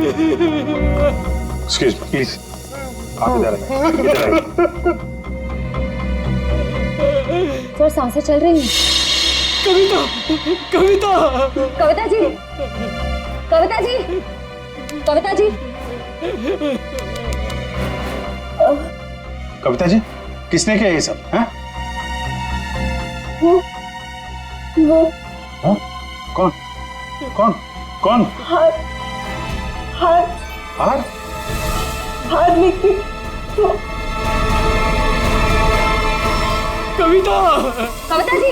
Excuse me please, आप इधर आइए, इधर आइए। सर सांसें चल रही हैं। कविता, कविता, कविता जी, कविता जी, कविता जी, कविता जी, किसने किया ये सब? हैं? वो हाँ? कौन? कौन? कौन? हार हार हार? हार लेके कविता, कविता जी,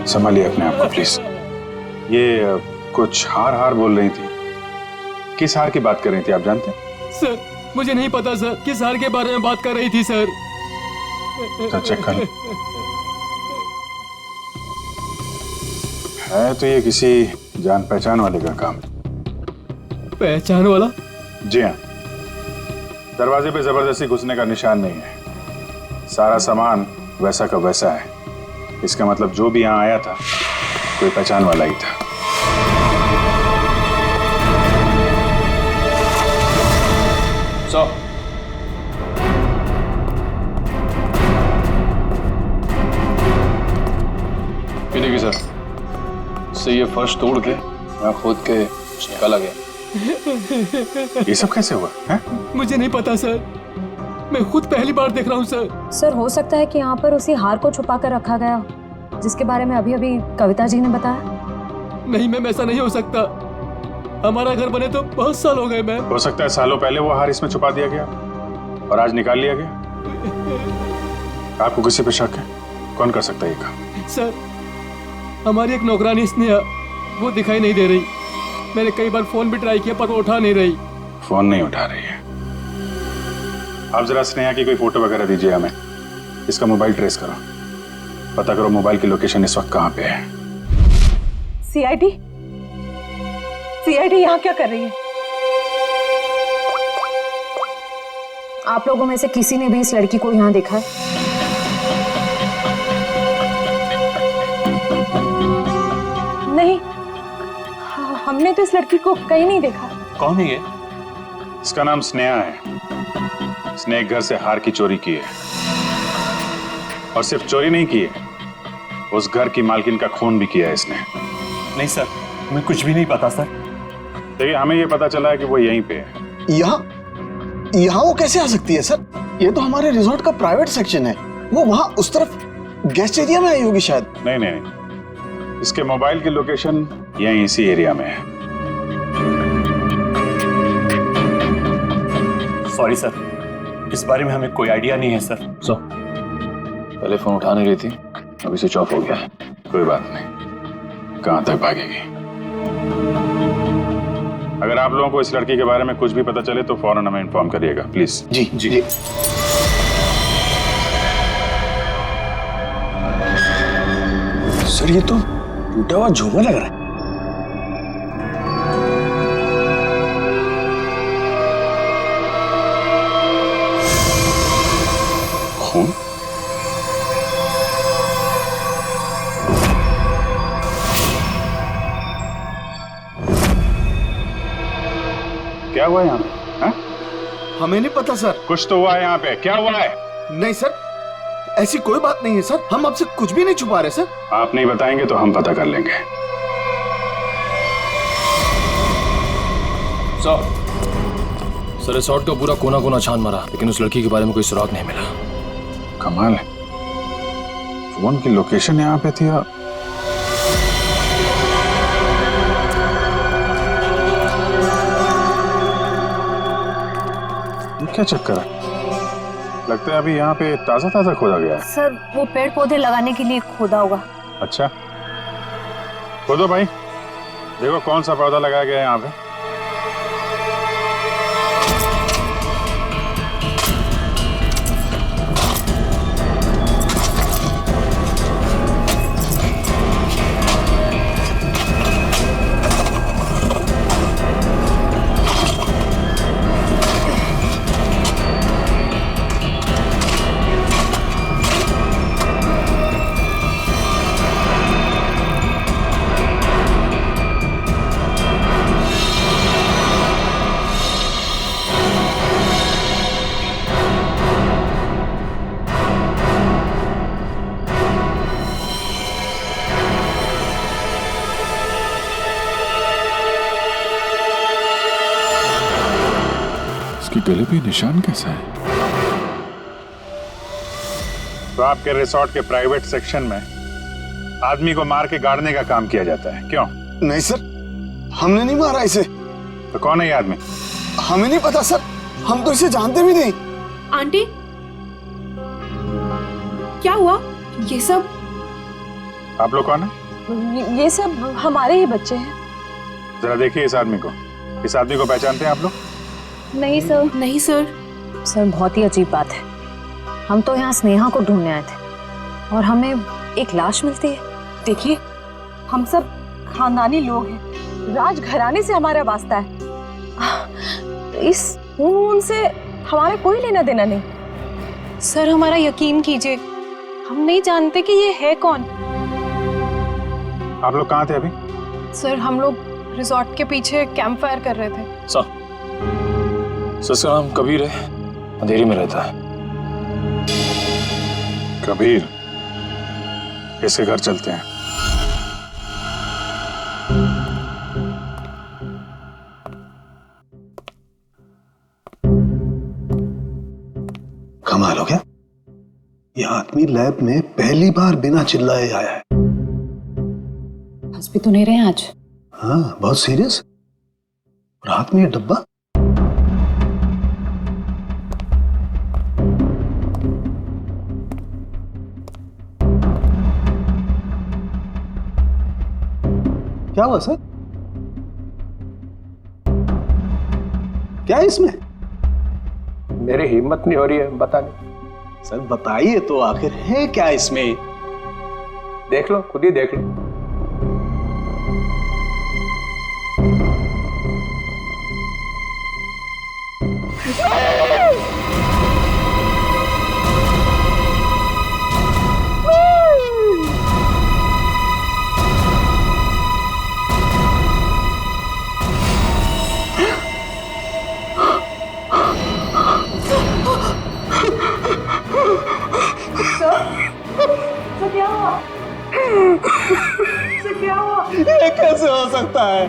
संभालिए अपने आप को प्लीज। ये कुछ हार हार बोल रही थी। किस हार की बात कर रही थी आप जानते हैं? सर मुझे नहीं पता सर, किस हार के बारे में बात कर रही थी सर। तो चेक कर लो। है तो ये किसी जान पहचान वाले का काम। पहचान वाला? जी हाँ, दरवाजे पे जबरदस्ती घुसने का निशान नहीं है। सारा सामान वैसा का वैसा है। इसका मतलब जो भी यहाँ आया था कोई पहचान वाला ही था। सो पीने की सर से ये फर्श तोड़ के मैं खोद के निकाला गया। ये सब कैसे हुआ है? मुझे नहीं पता सर, मैं खुद पहली बार देख रहा हूँ सर। सर हो सकता है कि यहाँ पर उसी हार को छुपा कर रखा गया हो, जिसके बारे में अभी अभी कविता जी ने बताया। नहीं मैम, ऐसा नहीं हो सकता। हमारा घर बने तो बहुत साल हो गए मैम। हो सकता है सालों पहले वो हार इसमें छुपा दिया गया और आज निकाल लिया गया। आपको किसी पे शक है? कौन कर सकता है ये काम? सर हमारी एक नौकरानी स्नेहा, वो दिखाई नहीं दे रही। मैंने कई बार फोन भी ट्राई किया पर वो उठा नहीं रही। फोन नहीं उठा रही है। आप जरा स्नेहा की कोई फोटो वगैरह दीजिए हमें। इसका मोबाइल ट्रेस करो, पता करो मोबाइल की लोकेशन इस वक्त कहाँ पे है। सीआईडी, सीआईडी यहाँ क्या कर रही है? आप लोगों में से किसी ने भी इस लड़की को यहाँ देखा है? नहीं, हमने तो इस लड़की को कहीं नहीं देखा। कौन है ये? इसका नाम स्नेहा है। इसने एक घर से हार की चोरी की है और सिर्फ चोरी नहीं की है, उस घर की मालकिन का खून भी किया है इसने। नहीं सर, हमें कुछ भी नहीं पता सर। देखिए हमें ये पता चला है कि वो यहीं पे है। यहाँ वो कैसे आ सकती है सर? ये तो हमारे रिजॉर्ट का प्राइवेट सेक्शन है। वो वहाँ उस तरफ गेस्ट एरिया में आई होगी शायद। नहीं नहीं, इसके मोबाइल की लोकेशन यहीं इसी एरिया में है। सॉरी सर, इस बारे में हमें कोई आइडिया नहीं है सर। पहले फोन उठा नहीं रही थी, अभी स्विच ऑफ हो गया है। कोई बात नहीं, कहाँ तक भागेगी। अगर आप लोगों को इस लड़की के बारे में कुछ भी पता चले तो फौरन हमें इन्फॉर्म करिएगा प्लीज। Ji ji. सर ये तो टूटा हुआ झूमर लग रहा है। खून? क्या हुआ यहाँ पे? हाँ? हमें नहीं पता सर। कुछ तो हुआ है यहाँ पे, क्या हुआ है? नहीं सर, ऐसी कोई बात नहीं है सर। हम आपसे कुछ भी नहीं छुपा रहे सर। आप नहीं बताएंगे तो हम पता कर लेंगे। सर रिसोर्ट का पूरा कोना कोना छान मारा, लेकिन उस लड़की के बारे में कोई सुराग नहीं मिला। कमाल है, फोन की लोकेशन यहाँ पे थी और क्या चक्कर है? लगता है अभी यहाँ पे ताजा ताजा खोदा गया है। सर वो पेड़ पौधे लगाने के लिए खोदा होगा। अच्छा, खोदो भाई, देखो कौन सा पौधा लगाया गया है यहाँ पे। गले पे निशान कैसा है? तो आपके रिसोर्ट के प्राइवेट सेक्शन में आदमी को मार के गाड़ने का काम किया जाता है, क्यों? नहीं सर, हमने नहीं मारा इसे। तो कौन है ये आदमी? हमें नहीं पता सर, हम तो इसे जानते भी नहीं। आंटी, क्या हुआ? ये सब आप लोग कौन है? ये सब हमारे ही बच्चे हैं। जरा देखिए इस आदमी को। इस आदमी को पहचानते हैं आप लोग? नहीं सर। नहीं सर। सर बहुत ही अजीब बात है, हम तो यहाँ स्नेहा को ढूंढने आए थे और हमें एक लाश मिलती है। देखिए, हम सब खानदानी लोग हैं, राजघराने से हमारा वास्ता है। इस खून से हमारा कोई लेना देना नहीं। सर हमारा यकीन कीजिए, हम नहीं जानते कि ये है कौन। आप लोग कहाँ थे अभी? सर हम लोग रिजॉर्ट के पीछे कैंप फायर कर रहे थे। सर इसका नाम कबीर है, अंधेरी में रहता है। कबीर, इसके घर चलते हैं। कमाल हो गया, ये आदमी लैब में पहली बार बिना चिल्लाए आया है। हंस भी तो नहीं रहे आज। हाँ, बहुत सीरियस। और हाथ में ये डब्बा। क्या हुआ सर? क्या है इसमें? मेरी हिम्मत नहीं हो रही है बताने। सर बताइए तो, आखिर है क्या इसमें? देख लो, खुद ही देख लो। ये कैसे हो सकता है?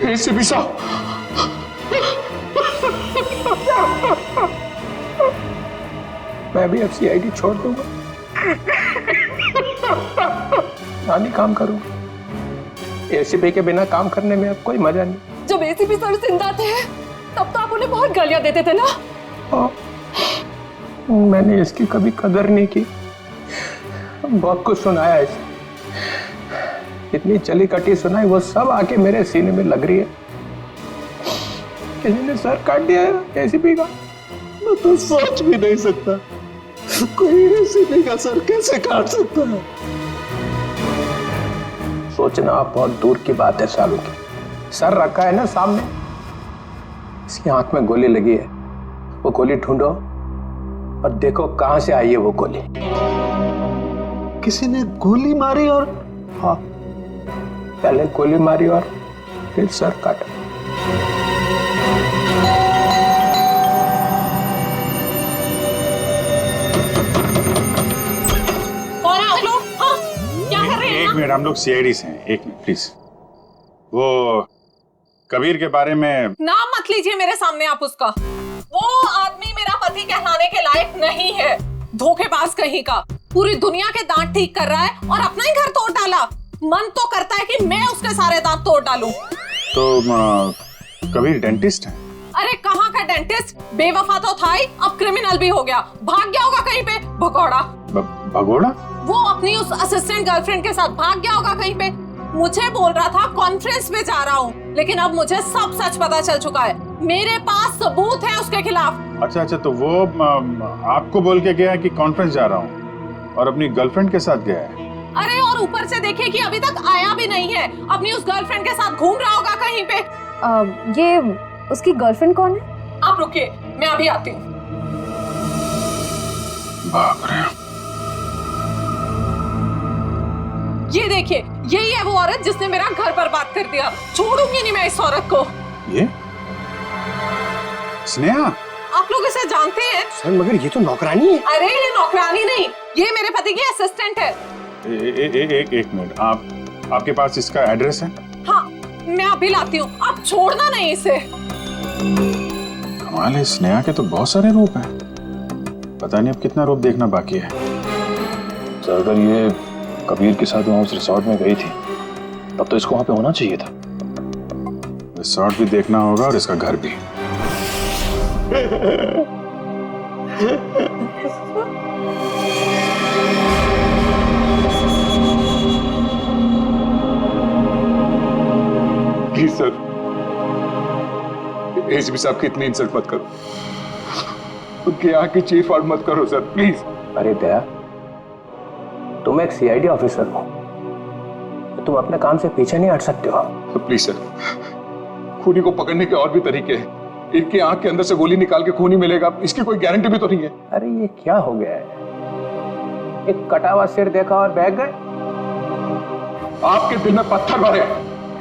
एसीपी साहब, मैं भी अब सीआईडी छोड़ दूंगा, नानी काम करूंगा। एसीपी के बिना काम करने में अब कोई मजा नहीं। जब एसीपी सर जिंदा थे तब तो आप उन्हें बहुत गालियां देते थे ना। मैंने इसकी कभी कदर नहीं की, बहुत कुछ सुनाया इसे, इतनी चली कटी सुनाई, वो सब आके मेरे सीने में लग रही है। किसी ने सर काट दिया है एसीपी का। मैं तो सोच भी नहीं सकता, कोई एसीपी का सर कैसे काट सकता है? सोचना बहुत दूर की बात है सालू की। सर रखा है ना सामने, इसकी आंख में गोली लगी है, वो गोली ढूंढो और देखो कहां से आई है वो गोली। किसी ने गोली मारी और? हाँ, पहले गोली मारी और फिर सर काटा। और आप लोग हाँ, क्या कर रहे हैं? एक मिनट, हम लोग सीआईडी से हैं। एक मिनट प्लीज। वो कबीर के बारे में नाम मत लीजिए मेरे सामने आप उसका। वो आदमी मेरा पति कहलाने के लायक नहीं है, धोखेबाज कहीं का। पूरी दुनिया के दांत ठीक कर रहा है और अपना ही घर तोड़ डाला। मन तो करता है कि मैं उसके सारे दांत तोड़ डालूं। तो कबीर डेंटिस्ट है? अरे कहाँ का डेंटिस्ट, बेवफा तो था ही, अब क्रिमिनल भी हो गया। भाग गया होगा कहीं पे, भगोड़ा। भगोड़ा? वो अपनी उस असिस्टेंट गर्लफ्रेंड के साथ भाग गया होगा कहीं पे। मुझे बोल रहा था कॉन्फ्रेंस में जा रहा हूँ, लेकिन अब मुझे सब सच पता चल चुका है। मेरे पास सबूत है उसके खिलाफ। अच्छा, तो वो आपको बोल के गया है कि कॉन्फ्रेंस जा रहा हूँ और अपनी गर्लफ्रेंड के साथ गया है? अरे और ऊपर से देखिए कि अभी तक आया भी नहीं है, अपनी उस गर्लफ्रेंड के साथ घूम रहा होगा कहीं पे। ये उसकी गर्लफ्रेंड कौन है? आप रुकिए, मैं अभी आती हूँ। बाप रे। ये देखिए, यही है वो औरत जिसने मेरा घर बर्बाद कर दिया। छोड़ूंगी नहीं मैं इस औरत को। ये स्नेहा? आप लोग इसे जानते हैं? सर मगर ये तो नौकरानी है। अरे ये नौकरानी नहीं, ये मेरे पति की असिस्टेंट है। एक मिनट, आपके पास इसका एड्रेस है? हाँ, मैं अभी लाती हूँ, आप छोड़ना नहीं इसे। कमाल है, स्नेहा के तो बहुत सारे रूप हैं। पता नहीं अब कितना रूप देखना बाकी है। सर अगर ये कबीर के साथ वहाँ उस रिसोर्ट में गई थी तब तो इसको वहाँ पे होना चाहिए था। रिसोर्ट भी देखना होगा और इसका घर भी। प्लीज सर, एसपी साहब की इतनी इंसल्ट मत करो, उनके यहाँ की चीफ आउट मत करो सर, प्लीज। अरे दया, तुम एक सीआईडी ऑफिसर हो, तो तुम अपने काम से पीछे नहीं हट सकते हो। प्लीज सर, खूनी को पकड़ने के और भी तरीके हैं। इनकी आंख के अंदर से गोली निकाल के खून ही मिलेगा, इसकी कोई गारंटी भी तो नहीं है। अरे ये क्या हो गया है? एक कटा हुआ सिर देखा और बह गए। आपके दिल में पत्थर भरे,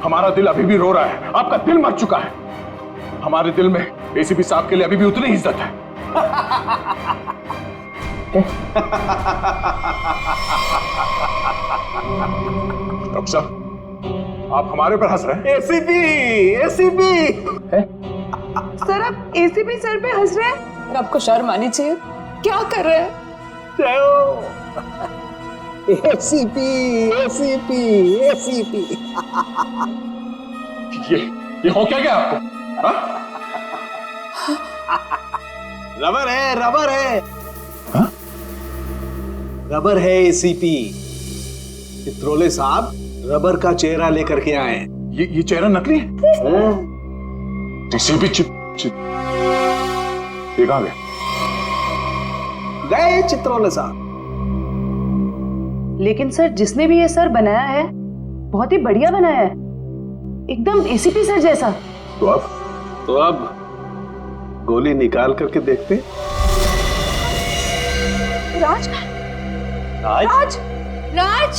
हमारा दिल अभी भी रो रहा है। आपका दिल मर चुका है, हमारे दिल में एसीपी साहब के लिए अभी भी उतनी ही इज्जत है। डॉक्टर साहब, आप हमारे ऊपर हंस रहे हैं? एसीपी सर आप एसीपी सर पे हंस रहे हैं? आपको शर्म आनी चाहिए। क्या कर रहे हैं? एसीपी ये हो क्या गया आपको? हाँ? रबर है हाँ? रबर है एसीपी। चित्रोले साहब रबर का चेहरा लेकर के आए हैं। ये चेहरा नकली है? एसीपी ये कहाँ गए? गए चित्रोले साहब। लेकिन सर जिसने भी ये सर बनाया है बहुत ही बढ़िया बनाया है, एकदम एसीपी सर जैसा। तो अब गोली निकाल करके देखते। राज राज राज राज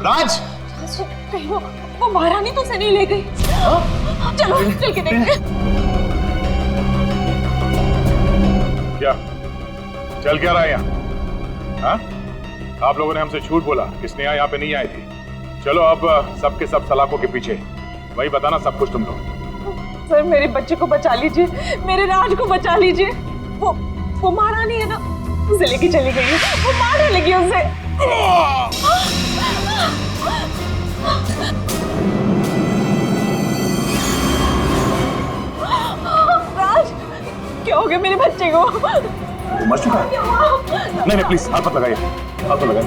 राज राज कहीं वो महारानी तो से नहीं ले गई। चलो चल के देखते। क्या चल क्या रहा है यहाँ? हाँ? आप लोगों ने हमसे झूठ बोला कि स्नेहा यहाँ पे नहीं आई थी। चलो अब सबके सब सलाखों के पीछे, वही बताना सब कुछ तुम लोग। सर मेरे बच्चे को बचा लीजिए, मेरे राज को बचा लीजिए। वो महारानी है ना, उसे लेके चली गई है, वो मारने लगी उसे। राज क्या हो गया मेरे बच्चे को? मर चुका है? नहीं प्लीज हाथ मत लगाइए, हाथ मत लगाइए।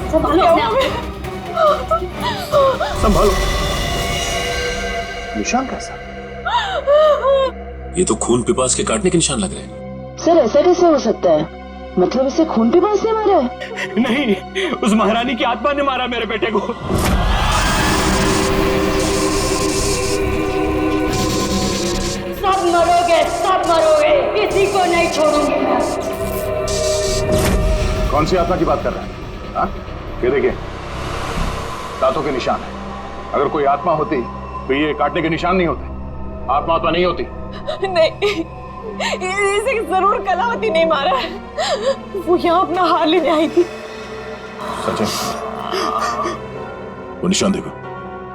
संभालो। निशान कैसा? ये तो खून पिपास के काटने के निशान लग रहे हैं। सर ऐसा कैसे हो सकता है? मतलब इसे खून पिपास ने मारा है? नहीं, उस महारानी की आत्मा ने मारा मेरे बेटे को। सब मरोगे, किसी को नहीं छोड़ूंगी मैं। कौन सी आत्मा की बात कर रहे हैं? हाँ? ये देखिए, दांतों के निशान है। अगर कोई आत्मा होती तो ये काटने के निशान नहीं होते। आत्मा तो नहीं होती। नहीं, इसे जरूर कलावती नहीं मारा है। वो यहाँ अपना हार लेने आई थी। सचिन, वो निशान देखो,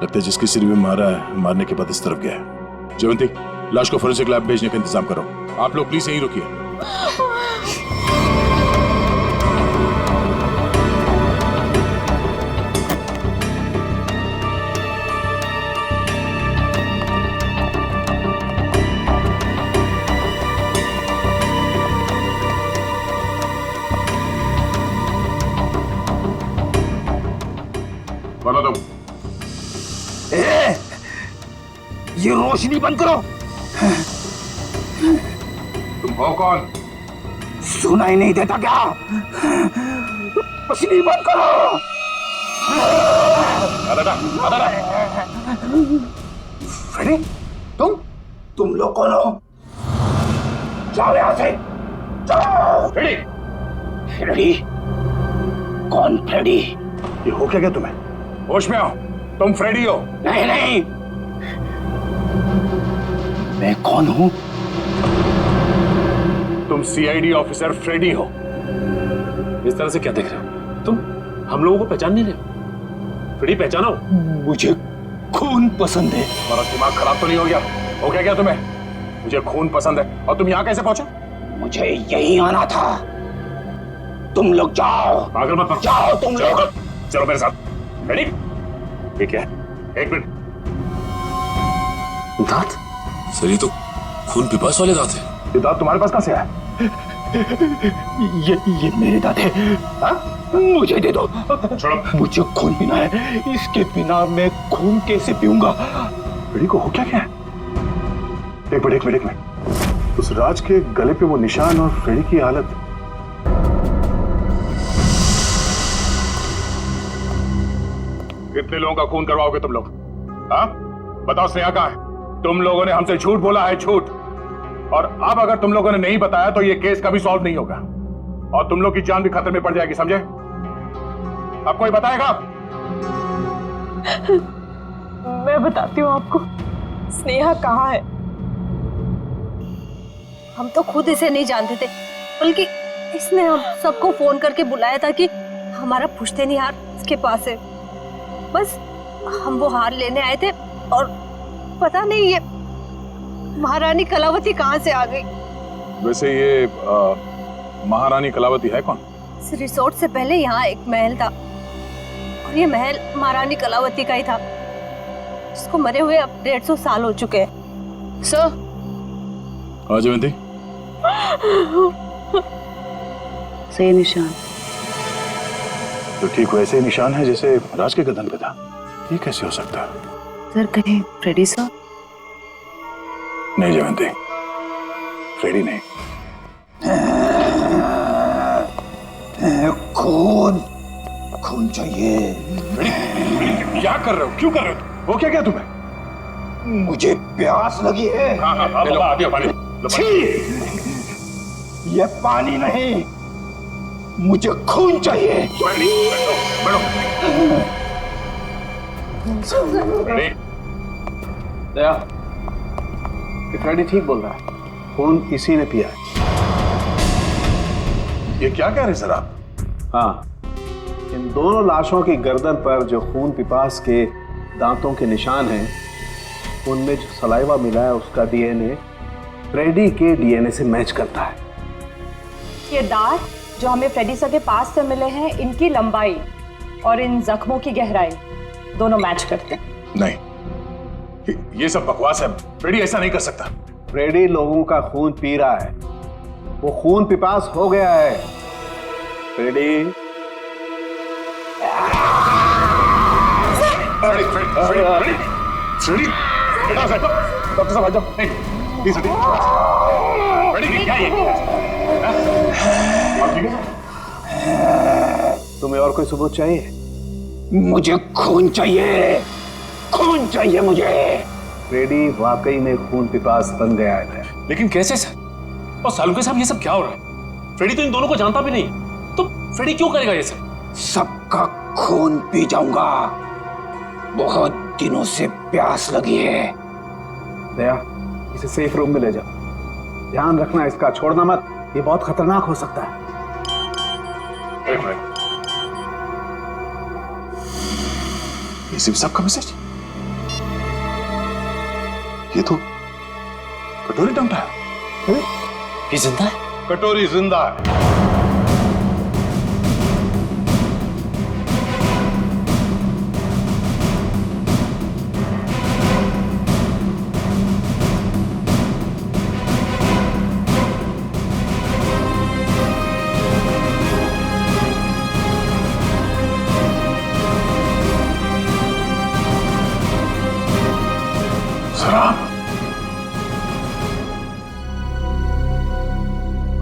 लगता है जिसकी सिर में मारा है, मारने के बाद इस तरफ गया है। जयवंती, लाश को फोरेंसिक लैब भेजने का इंतजाम करो। आप लोग प्लीज यहीं रुकिए। बोलो तुम। ये रोशनी बंद करो। तुम हो कौन? सुनाई नहीं देता क्या? रोशनी बंद करो। फ्रेडी, तुम लोग कौन हो? जाओ यहाँ से, जाओ। Freddie, Freddie? कौन फ्रेडी? ये हो क्या तुम्हें? होश में आओ, तुम फ्रेडी हो? नहीं नहीं, मैं कौन हूं? तुम सीआईडी ऑफिसर फ्रेडी हो। इस तरह से क्या देख रहे हो तुम? हम लोगों को पहचान नहीं रहे हो? फ्रेडी पहचानो। मुझे खून पसंद है। तुम्हारा दिमाग खराब तो नहीं हो गया? हो गया क्या तुम्हें? मुझे खून पसंद है। और तुम यहाँ कैसे पहुंचे? मुझे यही आना था। तुम लोग जाओ। पागल मत बनो। जाओ तुम लोग। चलो मेरे साथ। रेडी? ठीक है, एक मिनट। दांत? सर ये तो खून पिपास वाले दांत है। ये दांत तुम्हारे पास कहाँ से आया? ये मेरे दांत है। हाँ? मुझे दे दो। छोड़ो। मुझे खून पीना है। इसके बिना मैं खून कैसे पीऊंगा? रेडी को हो क्या क्या है? एक मिनट। उस राज के गले पे वो निशान और फ्रेडी की हालत। कितने लोगों का खून करवाओगे तुम लोग? हाँ? बताओ स्नेहा कहाँ है? तुम लोगों ने हमसे झूठ बोला है, झूठ। और अब अगर तुम लोगों ने नहीं बताया तो ये केस कभी सॉल्व नहीं होगा और तुम लोग की जान भी खतरे में पड़ जाएगी, समझे? अब कोई बताएगा? मैं बताती हूँ आपको स्नेहा कहाँ है। हम तो खुद इसे नहीं जानते थे, बल्कि इसने हम सबको फोन करके बुलाया था कि हमारा पुश्तैनी हार इसके पास है। बस हम वो हार लेने आए थे और पता नहीं ये महारानी कलावती कहाँ से आ गई। वैसे ये महारानी कलावती है कौन? इस रिसोर्ट से पहले यहाँ एक महल था और ये महल महारानी कलावती का ही था, जिसको मरे हुए अब 150 साल हो चुके हैं। सर हाँ जयंती, सही निशान। तो ठीक वैसे ही निशान है जैसे राज के गर्दन पे था। ये कैसे हो सकता है? सर कहीं फ्रेडी सर? नहीं जयंती, फ्रेडी नहीं। खून चाहिए। क्या कर रहे हो? क्यों कर रहे हो? वो क्या क्या तुम्हें? मुझे प्यास लगी है। हाँ, लो पानी। ये पानी नहीं, मुझे खून चाहिए। बैठो। दया, ये फ्रेडी ठीक बोल रहा है। खून इसी ने पिया है। ये क्या कह रहे सर आप? हाँ, इन दोनों लाशों की गर्दन पर जो खून पिपास के दांतों के निशान हैं, उनमें जो सलाइवा मिला है उसका डीएनए फ्रेडी के डीएनए से मैच करता है। ये दांत जो हमें फ्रेडी सर के पास से मिले हैं, इनकी लंबाई और इन जख्मों की गहराई दोनों मैच करते हैं। नहीं, ये सब बकवास है। फ्रेडी ऐसा नहीं कर सकता। फ्रेडी लोगों का खून पी रहा है, वो खून पिपास हो गया है। फ्रेडी डॉक्टर साहब आ जाओ। प्लीज हटिए। क्या ये? तुम्हें और कोई सबूत चाहिए? मुझे खून चाहिए। खून चाहिए मुझे। फ्रेडी वाकई में खून पिपास बन गया है। लेकिन कैसे सर? और सालू के साहब ये सब क्या हो रहा है? फ्रेडी तो इन दोनों को जानता भी नहीं, तो फ्रेडी क्यों करेगा ये सब? सबका खून पी जाऊंगा। बहुत दिनों से प्यास लगी है। दया, इसे सेफ रूम में ले जाओ। ध्यान रखना इसका, छोड़ना मत, ये बहुत खतरनाक हो सकता है। एक मिनट। ये सिर्फ सबका मैसेज? ये तो कटोरी टमटा है। ये जिंदा है? कटोरी जिंदा है।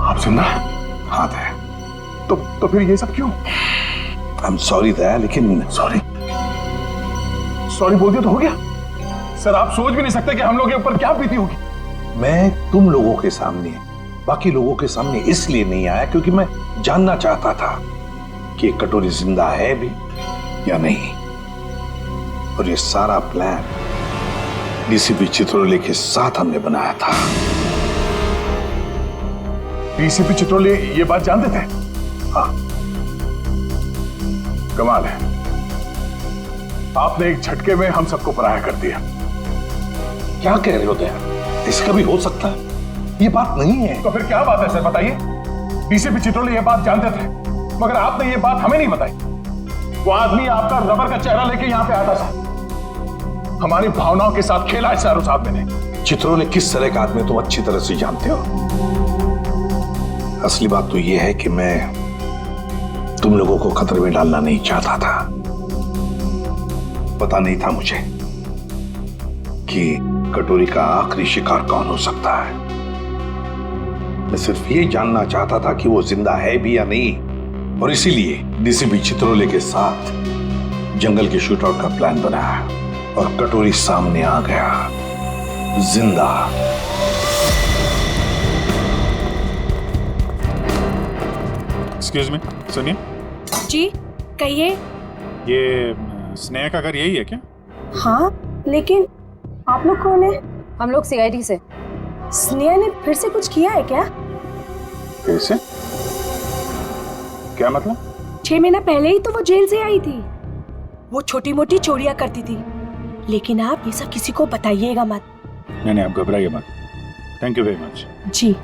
आप जिंदा? हाँ दया। तो फिर ये सब क्यों? आई एम सॉरी दया, लेकिन सॉरी बोल दिया तो हो गया। सर आप सोच भी नहीं सकते कि हम लोग के ऊपर क्या बीती होगी। मैं तुम लोगों के सामने, बाकी लोगों के सामने इसलिए नहीं आया क्योंकि मैं जानना चाहता था कि ये कटोरी जिंदा है भी या नहीं। और ये सारा प्लान डीसीपी चित्रोले के साथ हमने बनाया था। डीसीपी चित्रोले ये बात जानते थे? हाँ। कमाल है, आपने एक झटके में हम सबको पराया कर दिया। क्या कह रहे हो दया? इसका भी हो सकता है, ये बात नहीं है। तो फिर क्या बात है सर, बताइए। डीसीपी चित्रोले ये बात जानते थे, मगर आपने ये बात हमें नहीं बताई। वो आदमी आपका रबर का चेहरा लेके यहां पे आया था सर, हमारी भावनाओं के साथ खेला है सर उस आदमी ने। चित्रोले किस तरह का आदमी तुम अच्छी तरह से जानते हो। असली बात तो यह है कि मैं तुम लोगों को खतरे में डालना नहीं चाहता था। पता नहीं था मुझे कि कटोरी का आखिरी शिकार कौन हो सकता है। मैं सिर्फ ये जानना चाहता था कि वो जिंदा है भी या नहीं, और इसीलिए डीसीपी चित्रोले के साथ जंगल के शूटआउट का प्लान बनाया और कटोरी सामने आ गया जिंदा। एक्सक्यूज मी, सुनिए। जी कहिए। ये स्नेहा का घर यही है क्या? हाँ, लेकिन आप लोग कौन है? हम लोग सीआईडी से। स्नेहा ने फिर से कुछ किया है क्या? फिर से? क्या मतलब? 6 महीना पहले ही तो वो जेल से आई थी। वो छोटी मोटी चोरियां करती थी, लेकिन आप ये सब किसी को बताइएगा मत। नहीं, आप घबराइए मत। Thank you very much. जी।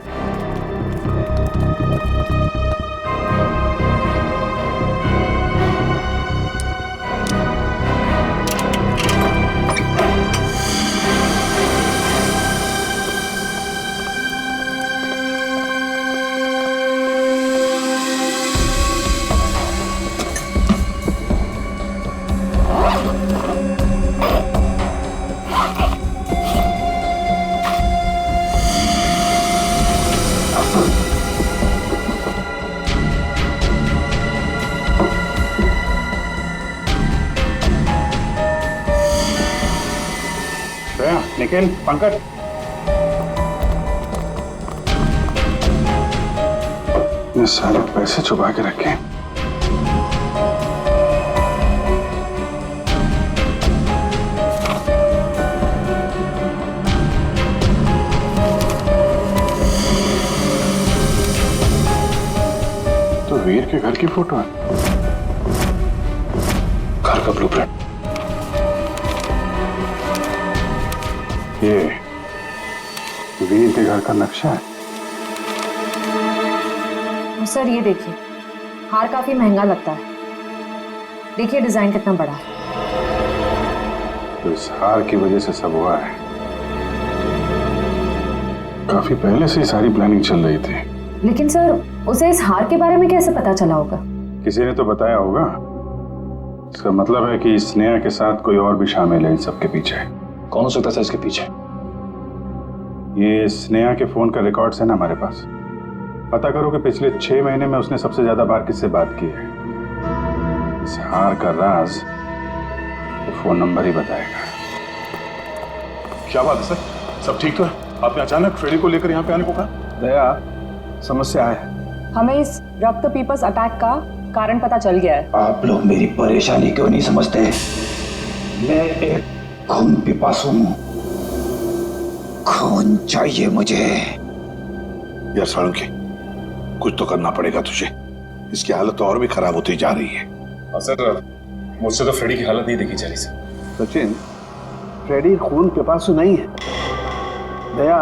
निखिल, पंकज, ये सारे पैसे छुपा के रखे। तो वीर के घर की फोटो है, घर का ब्लूप्रिंट। ये वीर के घर का नक्शा है। सर ये देखिए, हार काफी महंगा लगता है। देखिए डिजाइन कितना बड़ा है। तो इस हार की वजह से सब हुआ है। काफी पहले से ही सारी प्लानिंग चल रही थी। लेकिन सर, उसे इस हार के बारे में कैसे पता चला होगा? किसी ने तो बताया होगा। इसका मतलब है कि स्नेहा के साथ कोई और भी शामिल है इन सब के पीछे। कौन हो सकता है इसके पीछे? ये स्नेहा के फोन का रिकॉर्ड्स है ना हमारे पास। पता करो कि पिछले 6 महीने में उसने सबसे ज्यादा बार किससे बात की है। इस हार का राज तो फोन नंबर ही बताएगा। क्या बात है सर, सब ठीक तो है? आपने अचानक फ्रेडी को लेकर यहाँ पे आने को कहा? दया, समस्या है। हमें इस रक्त पीपस अटैक का कारण पता चल गया है। आप लोग मेरी परेशानी क्यों नहीं समझते? मैं एक खून पिपासु हूं, खून चाहिए मुझे। यार साळुंखे, कुछ तो करना पड़ेगा तुझे। इसकी हालत और भी खराब होती जा रही है। सर, मुझसे तो फ्रेडी की हालत नहीं देखी जा रही सर। सचिन, फ्रेडी खून पिपासु नहीं है। दया,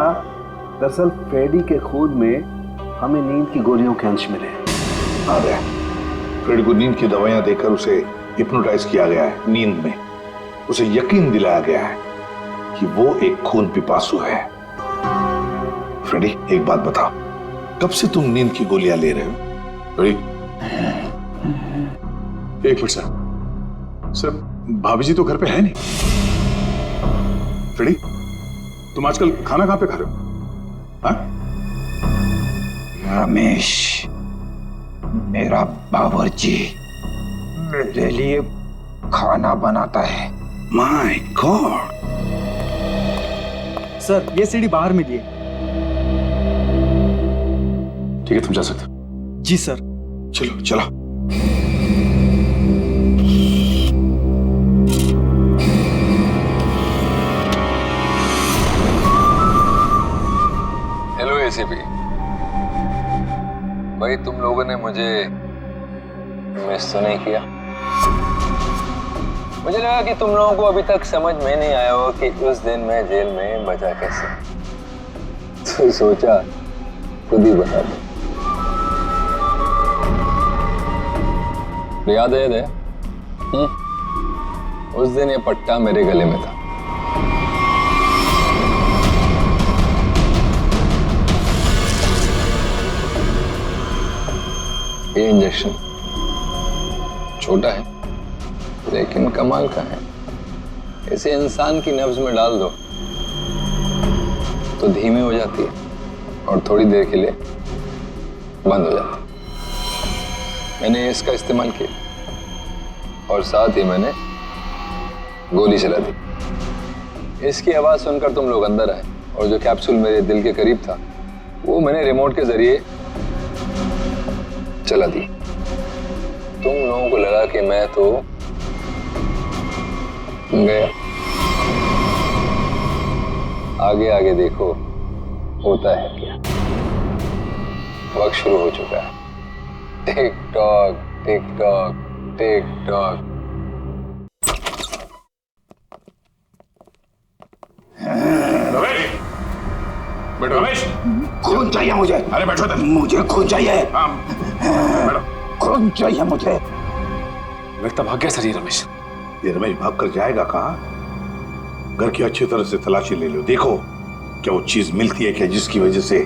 दरअसल फ्रेडी के खून में हमें नींद की गोलियों के अंश मिले। हाँ दया, फ्रेडी को नींद की दवाइयां देकर उसे हिप्नोटाइज किया गया है। नींद में उसे यकीन दिलाया गया है कि वो एक खून पिपासु है। फ्रेडी, एक बात बताओ, कब से तुम नींद की गोलियां ले रहे हो? फ्रेडी, एक मिनट सर। सर, भाभी जी तो घर पे है नहीं। फ्रेडी, तुम आजकल खाना कहां पे खा रहे हो? हाँ? रमेश, मेरा बावर्ची मेरे लिए खाना बनाता है। My God. सर, ये सीढ़ी बाहर मिली है। ठीक है, तुम जा सकते हो। जी सर। चलो चलो। हेलो एसीपी, भाई तुम लोगों ने मुझे मिस तो नहीं किया। मुझे लगा कि तुम लोगों को अभी तक समझ में नहीं आया हो कि उस दिन मैं जेल में बचा कैसे, तो सोचा खुद ही बता दो। याद है? उस दिन ये पट्टा मेरे गले में था। ये इंजेक्शन छोटा है लेकिन कमाल का है। इसे इंसान की नब्ज में डाल दो तो धीमी हो जाती है और थोड़ी देर के लिए बंद हो जाती है। मैंने इसका इस्तेमाल किया और साथ ही मैंने गोली चला दी। इसकी आवाज सुनकर तुम लोग अंदर आए और जो कैप्सूल मेरे दिल के करीब था वो मैंने रिमोट के जरिए चला दी। तुम लोगों को लगा कि मैं तो गया। आगे आगे देखो होता है क्या। वक्त शुरू हो चुका है। Tick tock tick tock tick tock. बैठो रमेश। खून चाहिए मुझे। अरे बैठो तुम। मुझे खून चाहिए। हाँ बैठो। खून चाहिए मुझे। लगता भाग गया सर ये रमेश। ये रमेश भाग कर जाएगा कहाँ? घर की अच्छी तरह से तलाशी ले लो, देखो क्या वो चीज मिलती है क्या जिसकी वजह से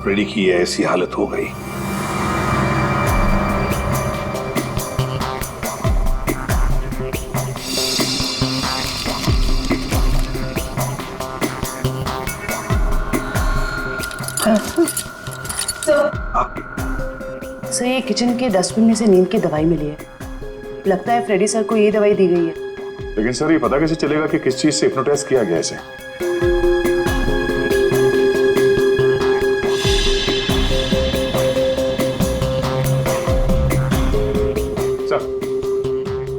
फ्रेडी की ऐसी हालत हो गई। सर ये किचन के डस्टबिन में से नींद की दवाई मिली है। लगता है फ्रेडी सर को ये दवाई दी गई है। लेकिन सर ये पता कैसे चलेगा कि किस चीज से हिप्नोटाइज किया गया इसे? सर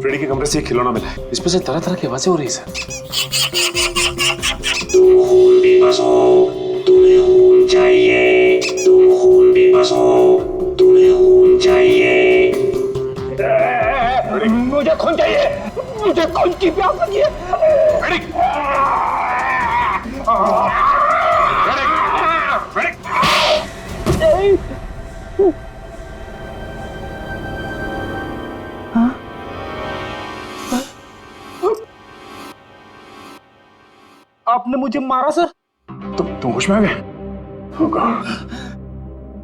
फ्रेडी के कमरे से एक खिलौना मिला है। इसमें से तरह तरह की आवाजें हो रही है सर। तुम्हें खून चाहिए, तुम खून बेबस हो, तुम्हें खून चाहिए। मुझे खून चाहिए, मुझे खून की प्यास लगी है। आपने मुझे मारा सर? तुम होश में आ गए?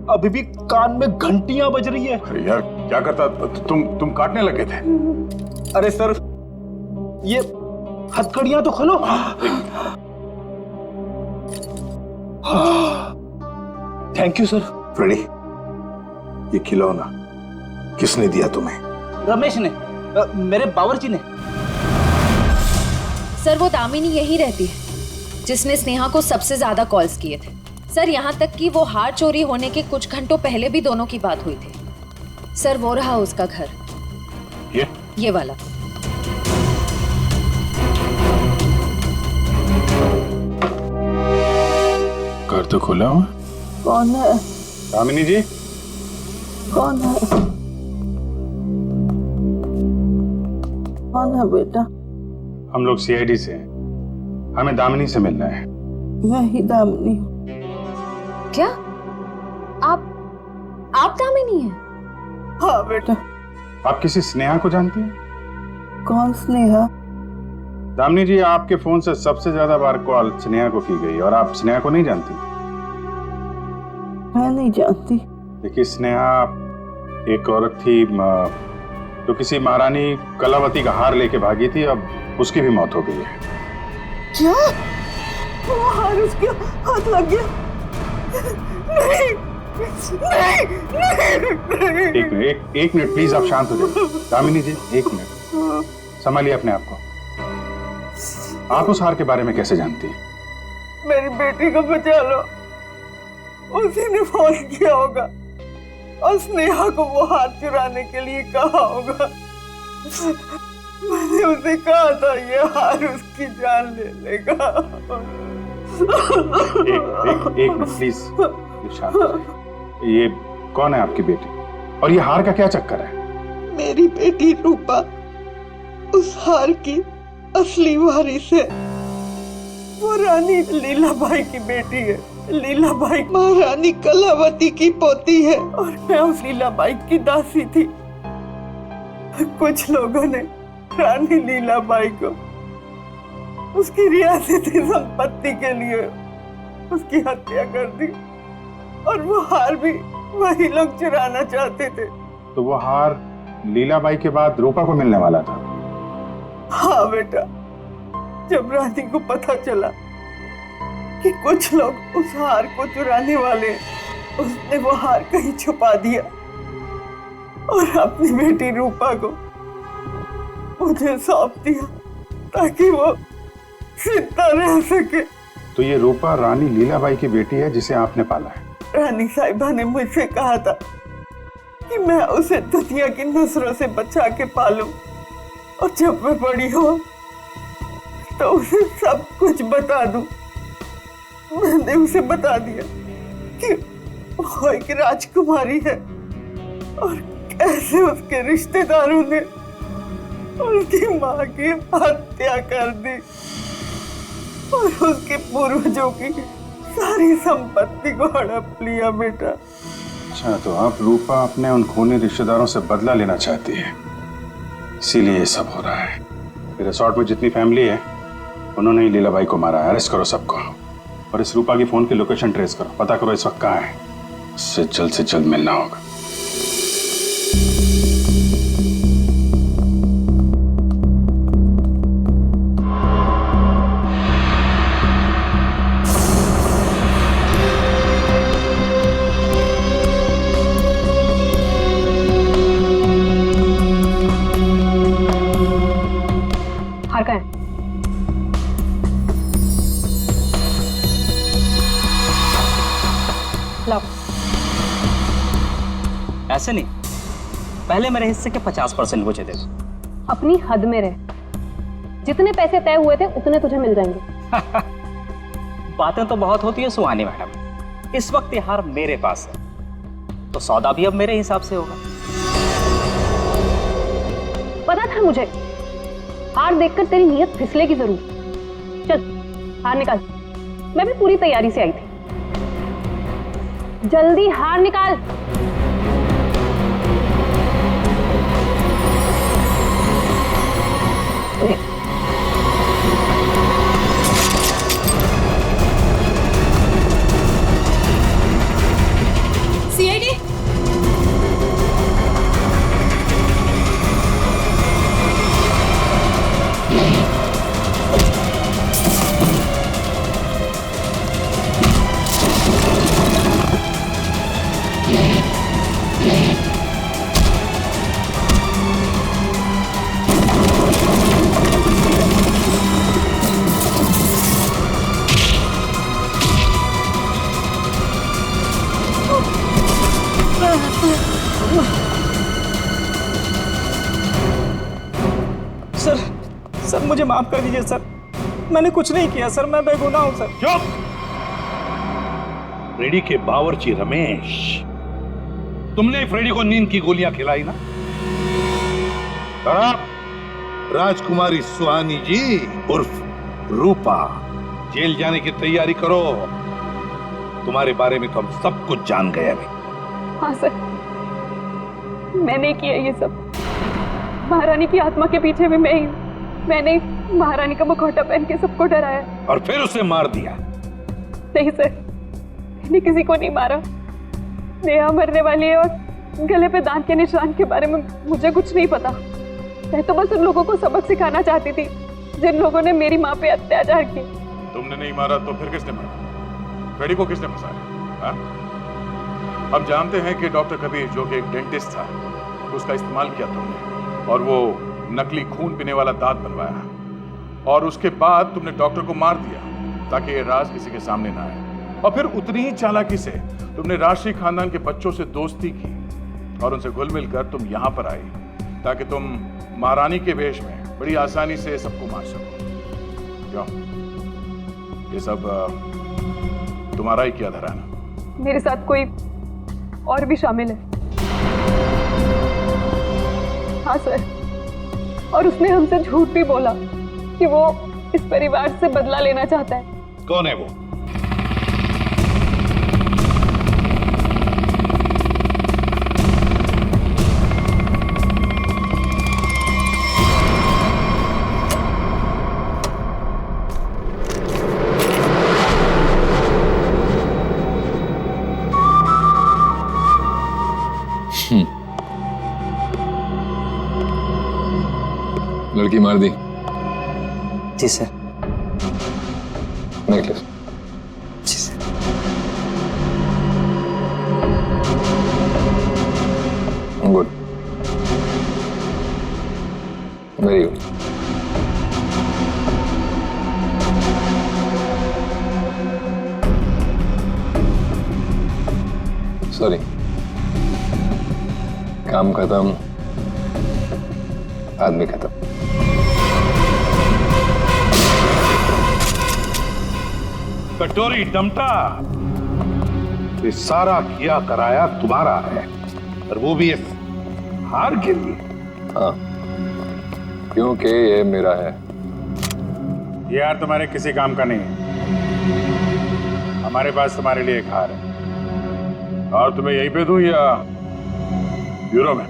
अभी भी कान में घंटियां बज रही है। अरे यार क्या करता? तुम काटने लगे थे। अरे सर ये हथकड़ियां तो खोलो। Thank you sir. फ्रेडी ये खिलौना किसने दिया तुम्हें? रमेश ने, मेरे बावर्ची ने। सर वो दामिनी यही रहती है जिसने स्नेहा को सबसे ज्यादा कॉल्स किए थे। सर यहाँ तक कि वो हार चोरी होने के कुछ घंटों पहले भी दोनों की बात हुई थी। सर वो रहा उसका घर, ये वाला। घर तो खुला हुआ। कौन है? दामिनी जी। कौन है? कौन है बेटा? हम लोग सीआईडी से हैं। हमें दामिनी से मिलना है। मैं ही दामिनी हूँ। क्या आप दामिनी हैं? हाँ बेटा। आप किसी स्नेहा को जानती हैं? कौन स्नेहा? दामिनी जी आपके फोन से सबसे ज्यादा बार कॉल स्नेहा को की गई और आप स्नेहा को नहीं जानती? मैं नहीं जानती। देखिए स्नेहा एक औरत थी जो किसी महारानी कलावती का हार लेके भागी थी। अब उसकी भी मौत हो गई है। क्या? वो हार उसके हाथ लग गया? नहीं, नहीं, नहीं। एक मिनट प्लीज आप शांत हो जाइए। दामिनी जी एक मिनट संभालिए अपने आप को। आप उस हार के बारे में कैसे जानती हैं? मेरी बेटी को बचा लो। उसी ने फोन किया होगा और स्नेहा को वो हार चुराने के लिए कहा होगा। मैंने उसे कहा था ये हार उसकी जान ले लेगा। एक मिनट प्लीज शांत हो जाइए। ये कौन है आपकी बेटी और ये हार का क्या चक्कर है? मेरी बेटी रूपा उस हार की असली वारिस है। वो रानी लीलाबाई की बेटी है। लीलाबाई महारानी कलावती की पोती है और मैं उस लीलाबाई की दासी थी। कुछ लोगों ने रानी लीलाबाई को उसकी रियासती संपत्ति के लिए उसकी हत्या कर दी और वो हार भी वही लोग चुराना चाहते थे। तो वो हार लीलाबाई के बाद रूपा को मिलने वाला था? हाँ बेटा, जब रानी को पता चला कि कुछ लोग उस हार को चुराने वाले, उसने वो हार कहीं छुपा दिया और अपनी बेटी रूपा को मुझे सौंप दिया ताकि वो जिंदा रह सके। तो ये रूपा रानी लीलाबाई की बेटी है जिसे आपने पाला है? रानी साहिबा ने मुझसे कहा था कि मैं उसे दुनिया की नजरों से बचा के पालूं और जब मैं बड़ी हो तो उसे सब कुछ बता दूं। मैंने उसे बता दिया कि वो एक राजकुमारी है और कैसे उसके रिश्तेदारों ने उसकी माँ की हत्या कर दी और उसके पूर्वजों की सारी संपत्ति को हड़प लिया। बेटा, अच्छा, तो अब रूपा अपने उन खूनी रिश्तेदारों से बदला लेना चाहती है, इसीलिए ये सब हो रहा है। रिसोर्ट में जितनी फैमिली है उन्होंने ही लीलाबाई को मारा है। अरेस्ट करो सबको और इस रूपा की फोन की लोकेशन ट्रेस करो, पता करो इस वक्त कहाँ है। इससे जल्द मिलना होगा। हार का है? लाओ। ऐसे नहीं, पहले मेरे हिस्से के 50% मुझे दे दो। अपनी हद में रह, जितने पैसे तय हुए थे उतने तुझे मिल जाएंगे। बातें तो बहुत होती है सुहानी मैडम, इस वक्त ये हार मेरे पास है तो सौदा भी अब मेरे हिसाब से होगा। पता था मुझे, हार देखकर तेरी नीयत फिसलेगी जरूर। चल हार निकाल, मैं भी पूरी तैयारी से आई थी। जल्दी हार निकाल। सीआईडी, सर मुझे माफ कर दीजिए सर, मैंने कुछ नहीं किया सर, मैं बेगुनाह हूं सर। चुप! फ्रेडी के बावर्ची रमेश, तुमने फ्रेडी को नींद की गोलियां खिलाई ना? राजकुमारी सुहानी जी उर्फ रूपा जेल जाने की तैयारी करो। तुम्हारे बारे में तो हम सब कुछ जान गए अभी। हाँ सर, मैंने किया ये सब। महारानी की आत्मा के पीछे भी मैं ही हूँ। मैंने महारानी का मुखौटा पहन के सबको डराया और फिर उसे मार दिया। नहीं सर, मैंने किसी को नहीं मारा। नेहा मरने वाली है और गले पे दांत के निशान के बारे में मुझे कुछ नहीं पता। मैं तो बस उन लोगों को सबक सिखाना चाहती थी जिन लोगों ने मेरी माँ पे अत्याचार किए। तुमने नहीं मारा तो फिर किसने मारा? फ्रेडी को किसने फंसाया? हम जानते हैं कि डॉक्टर कबीर जो कि एक डेंटिस्ट था, उसका इस्तेमाल किया तुमने और वो नकली खून पीने वाला दांत बनवाया और उसके बाद तुमने डॉक्टर को मार दिया ताकि ये राज किसी के सामने ना आए। और फिर उतनी ही चालाकी से तुमने राष्ट्रीय खानदान के बच्चों से दोस्ती की और उनसे घुल मिलकर तुम यहाँ पर आई ताकि तुम महारानी के वेश में बड़ी आसानी से सबको मार सको। क्यों? ये सब तुम्हारा ही किया धरा ना? मेरे साथ कोई और भी शामिल है। हाँ सर, और उसने हमसे झूठ भी बोला कि वो इस परिवार से बदला लेना चाहता है। कौन है वो? लड़की मार दी? जी सर। नेकलेस? जी sir. Good, very good. Sorry, काम खत्म, आदमी खत्म। कटोरी डमटा, ये सारा किया कराया तुम्हारा है, और वो भी इस हार के लिए। हाँ, क्योंकि ये मेरा है। ये हार तुम्हारे किसी काम का नहीं है। हमारे पास तुम्हारे लिए एक हार है, और तुम्हें यहीं पे दूं या ब्यूरो में?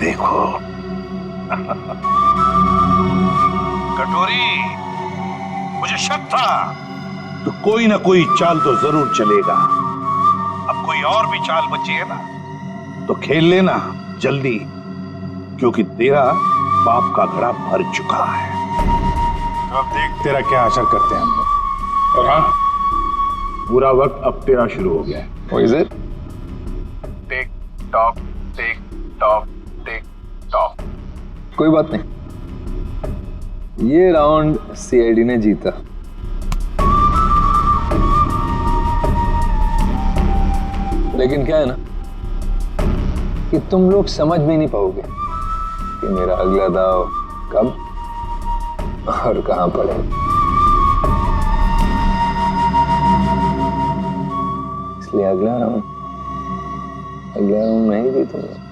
देखो कटोरी, मुझे शक था तो कोई ना कोई चाल तो जरूर चलेगा। अब कोई और भी चाल बची है ना, तो खेल लेना जल्दी, क्योंकि तेरा बाप का घड़ा भर चुका है। अब देख तेरा क्या असर करते हैं हम लोग। और हाँ, पूरा वक्त अब तेरा शुरू हो गया है। What is it? Tick tock tick tock tick tock. कोई बात नहीं, ये राउंड सीआईडी ने जीता। लेकिन क्या है ना कि तुम लोग समझ भी नहीं पाओगे कि मेरा अगला दाव कब और कहां पड़े। इसलिए अगला राउंड मैं ही जीतूंगा।